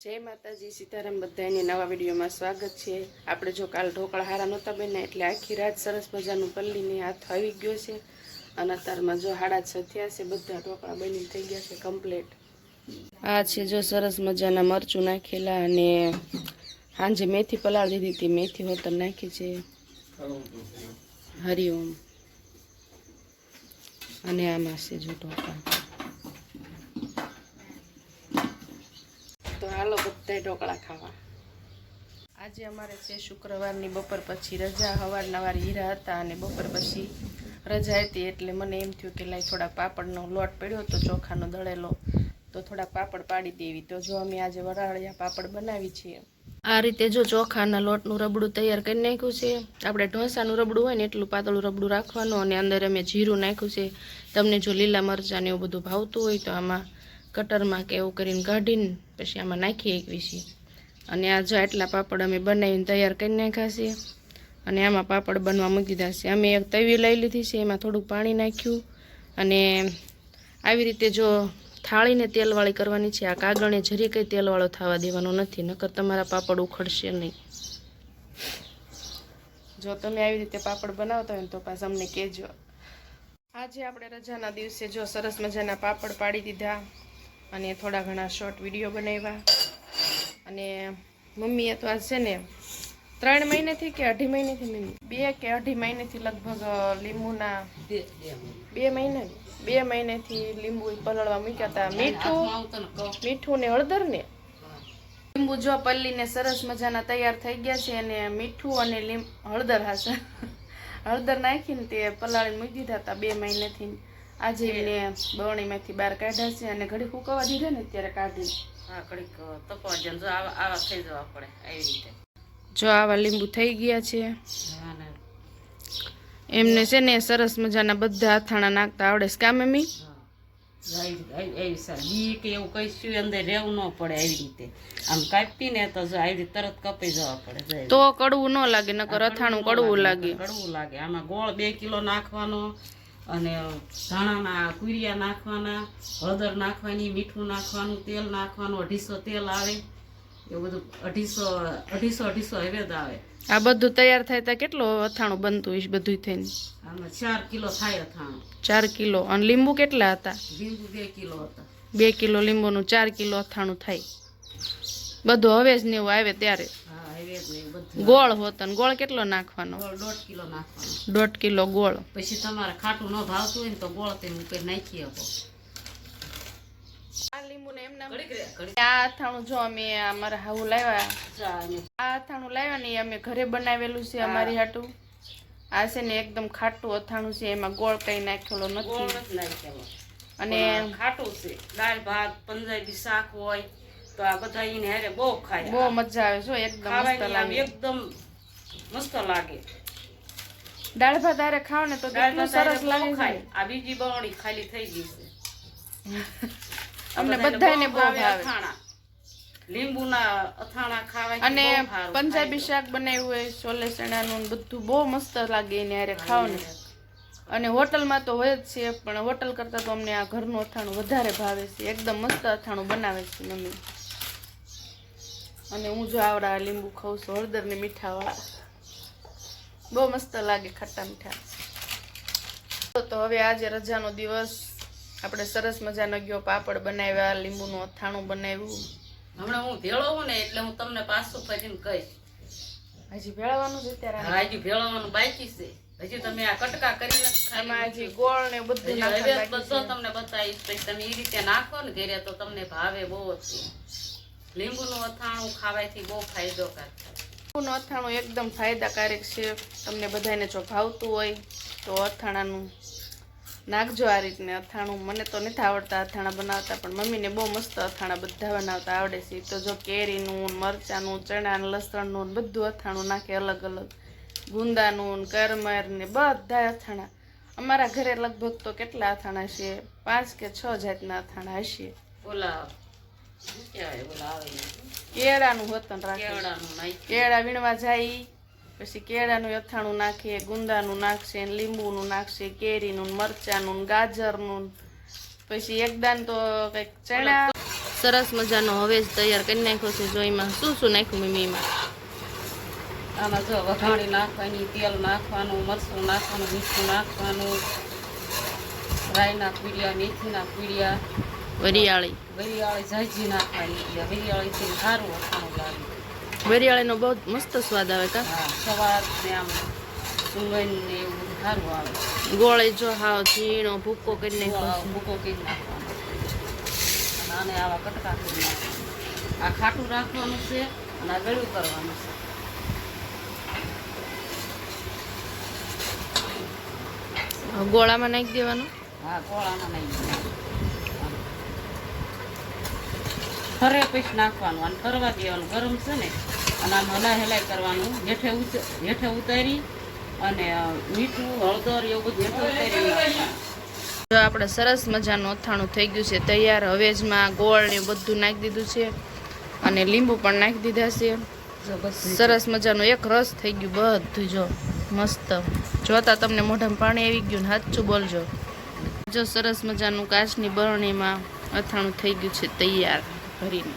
जय माताजी सीताराम बधाने नवा विडियो में स्वागत है। आपणे जो काल ढोकळा हारा नहोता बन्या एटले आखी रात सरस मजानुं पल्लीने हाथ આવી ગયો છે અને અત્યારમાં જો 6:30 થયા છે બધા ઢોકળા બની થઈ ગયા છે કમ્પ્લીટ। આ છે જો સરસ મજાના મરચું નાખેલા અને હાંજે મેથી પલાળી દીધી હતી, મેથી હોતર નાખી છે। હરિઓમ અને આમાં છે જો ઢોકળા। तो हालो बधाय ढोकळा खावा। आज अमारे छे शुक्रवारनी बपोर पछी रजा। हवारनवार हीरा हता अने बपोर पछी रजा हती एटले मने एम थयुं के लाय थोड़ा पापड़नो लोट पड्यो तो चोखानो दळेलो तो थोड़ा पापड़ पाड़ी देवी। तो जो अमे आज वराळिया पापड़ बनावी छे। आ रीते जो चोखाना लोटनुं रबडું तैयार करी नाख्युं छे। आपणे ढोसानुं रबडું होय ने एटલું पातળું रबडું રાખવાનું અને અંદર અમે જીરું નાખ્યું છે। તમને જો લીલા મરચાં ને એવું બધું ભાવતું હોય તો આમાં कटर में के एवं करीने काढीने पछी आमां नाखी एकवी छे। अने आ जो आटला पापड़ अमे बनावीने तैयार करी नाख्या छे अने आमां पापड़ बनवा मूकी दीधा छे। अमे एक तवी लई लीधी छे, एमां थोडुं पाणी नाख्युं अने आवी रीते जो थाळीने तेलवाळी करवानी छे। आ कागळने जरी कई तेलवाळो थवा देवानो नथी, नकर तमारा पापड़ उखड़शे नहीं। जो तमे आवी रीते पापड़ बनावता होय तो पाछ अमने कहेजो। आजे आपणे रजाना दिवसे जो सरस मजाना पापड़ पाड़ी दीधा अने थोड़ा घणा शॉर्ट विडियो बनाव्या। अने मम्मीए तो आज छे ने 3 महीनेथी के 2.5 महीनेथी मम्मी 2 के 2.5 महीनेथी लगभग લીંબુના 2 મહિનેથી લીંબુ પલળવા મૂક્યા હતા। મીઠું ને હળદર ને લીંબુ જો પલ્લીને સરસ મજાના તૈયાર થઈ ગયા છે અને મીઠું અને હળદર હાશે हळदर नाखीने ते पलाळीने मूकी दीधा हता 2 महीनेथी। आज एमने बवणीमांथी बहार काढ्या छे अने घड़ी फूकवा दीधा ने त्यारे काढीने हां घड़ीक तपवा दे जो आवा थई जवा पड़े एवी रीते। जो आवा લીંબુ થઈ ગયા છે एमने छे ने सरस मजाना बधा અથાણા नाखता आवडे छे का मम्मी? एवी साल बी के एवुं कईशुं अंदर रेवुं न पड़े एवी रीते आम कापीने तो जो आई रीते तरत कपाई जवा पड़े तो कड़वुं न लागे, नकर અથાણું कड़वुं लागे। आमां गोळ 2 किलो नाखवानो अने धाणाना कुरिया नाखवाना, हळदर नाखवानी, मीठुं नाखवानुं, तेल नाखवानुं, 250 तेल आवे एवुं बधुं 250 हेवेद आवे। आ बधुं तैयार थाय तो केटलो અથાણું बनतुं हशे बधुं थईने? आमां 4 किलो थाय અથાણું। 4 किलो अने લીંબુ केटला हता? લીંબુ 2 किलो हता। 2 किलो લીંબુનું 4 किलो અથાણું थाय। બધું હવે જ ને આવે ત્યારે गोळ होत ने गोळ केटलो नाखवानो? गोळ 1.5 किलो नाखवानो। 1.5 किलो गोळ। પછી તમારે ખાટું ન ભાવતું હોય ને તો गोळ તેમ ઉપર નાખી આપો। આ લીંબુને એમ નામ આ અથાણું જો અમે અમારા હાઉ લાવ્યા આ અથાણું લાવ્યા ને અમે ઘરે બનાવેલું છે અમારી હાટુ। આ છે ને એકદમ ખાટું અથાણું છે, એમાં ગોળ કઈ નાખેલો નથી અને ખાટું છે। દાળ ભાત પંજાબી શાક હોય तो आ बधा ईने हारे बहु खाय, बहु मजा आवे छो। एकदम मस्त लागे, एकदम मस्त लागे। दाळ भात हारे खाओ ने तो કેટલું સરસ લાગે છે। आ बीजी बवणी खाली થઈ ગઈ છે। અમને બધાને બહુ ભાવે અથાણા, લીંબુના અથાણા ખાવાય અને પંજાબી શાક બનાવ્યું હોય છોલે ચણાનું બધું બહુ મસ્ત લાગે એને હારે ખાઓ ને। અને હોટલમાં તો હોય જ છે પણ હોટલ કરતા તો અમને આ ઘરનું અથાણું વધારે ભાવે છે। एकदम मस्त અથાણું બનાવે છે મમ્મી। અને હું જો આવડા લીંબુ ખાઉં છું હળદર ને મીઠા વાળા, બહુ મસ્ત લાગે ખટ્ટા મીઠા। તો હવે આજે રજાનો દિવસ આપણે સરસ મજાનો ગયો, પાપડ બનાવ્યા, લીંબુનું અથાણું બનાવ્યું। હમણાં હું ભેળો હું ને એટલે હું તમને પાછું ફરીને કહીશ। હજી ભેળવાનું છે ત્યારે? હા હજી ભેળવાનું બાકી છે। હજી તમે આ કટકા કરીને એમાં હજી ગોળ ને બધું નાખવાનું બધું તમને બતાવીશ। પછી તમે એ રીતે નાખો ને ઘરે તો તમને ભાવે બહુ જ। લીંબુનું અથાણું ખાવાથી બહુ ફાયદોકારક છે। લીંબુનું અથાણું એકદમ ફાયદાકારક છે। તમને બધાને જો ભાવતું હોય તો અથાણાનું નાખજો આ રીતને અથાણું। મને તો નથી આવડતા અથાણા બનાવતા પણ મમ્મીને બહુ મસ્ત અથાણા બધા બનાવતા આવડે છે। તો જો કેરીનું, મરચાનું, ચણાનું, લસણનું બધું અથાણું નાખે અલગ અલગ, ગુંદાનું, કરમર ને બધા અથાણા। અમારા ઘરે લગભગ તો કેટલા અથાણા છે 5 કે 6 જાતના અથાણા હશે। ઓલા કેળાનું હોતન રાખે, કેળા વીણવા જાય પછી કેળાનું અથાણું નાખે, ગુંદાનું નાખશે, લીંબુનું નાખશે, કેરીનું, મરચાનું, ગાજરનું, પછી એકદાન તો કંઈક ચણા સરસ મજાનો હવેજ તૈયાર કરી નાખ્યો છે. જો એમાં શું શું નાખ્યું મમ્મી એમાં? આમાં જો વઘાણી નાખવાની, તેલ નાખવાનું, મરચું નાખવાનું, મીઠું નાખવાનું, રાઈના પીડિયા, મેથીના પીડિયા, વરિયાળી ઝાંઝી નાખવાની. વરિયાળીથી સારું અથાણું લાગે. વરિયાળીનો બહુ મસ્ત સ્વાદ આવે કા? હા, સવાર ને આમ સુંગન ને એવું બધું સારું આવે. ગોળે જો હાવ ઝીણો ભૂકો કરી નાખ્યો છે. ભૂકો કરી નાખવાનો અને આને આવા કટકા કરી નાખવાના. આ ખાટું રાખવાનું છે અને આ ગળ્યું કરવાનું છે. ગોળામાં નાખી દેવાનું. હા, ગોળામાં નહીં ફરે પછી નાખવાનું અને ફરવા દેવાનું. ગરમ છે ને અને આમ હલાઈ કરવાનું. હેઠે ઉતારી અને મીઠું, હળદર એવું બધું હેઠે ઉતારી નાખવાનું. જો આપણે સરસ મજાનું અથાણું થઈ ગયું છે તૈયાર. હવેજમાં ગોળ ને બધું નાખી દીધું છે અને લીંબુ પણ નાખી દીધા છે. સરસ મજાનું એક રસ થઈ ગયું બધું. જો મસ્ત જોતા તમને મોઢામાં પાણી આવી ગયું ને સાચું બોલજો. જો સરસ મજાનું કાચની બરણીમાં અથાણું થઈ ગયું છે તૈયાર ભરીને.